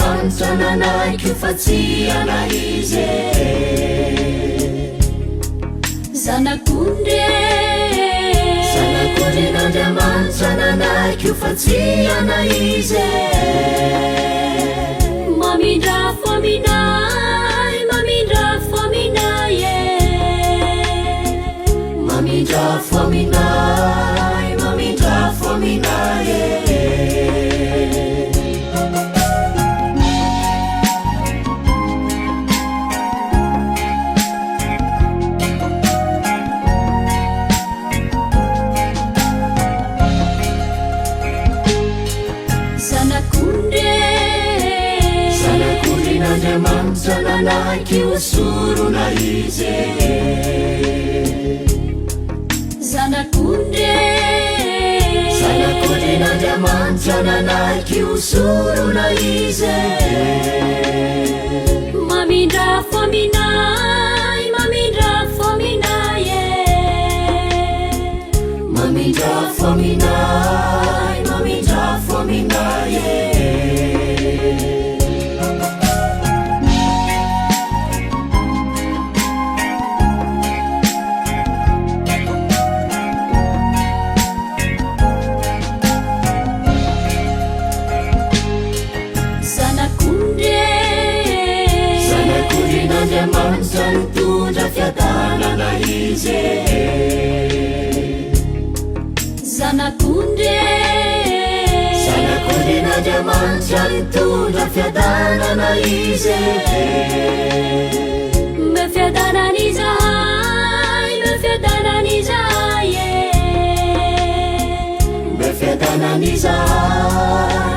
Sanakudinadriamanitrananaiky fa tsy anaizy Sanakudinadriamanitrananaiky fa tsy anaizy Mamindra foaminay, mamindra foaminay Mamindra foaminay, mamindra foaminay Sanakudinadriamanitrananaiky usuruna izy Sanakudinadriamanitrananaiky usuruna izy Mamindra foaminay, mamindra foaminay Mamindra foaminay, mamindra foaminay Sanakudinadriamanitranitondra fiadanana izy Sanakudinadriamanitranitondra fiadanana izy Me fiadanany zahay, me fiadanany zahay Me fiadanany zahay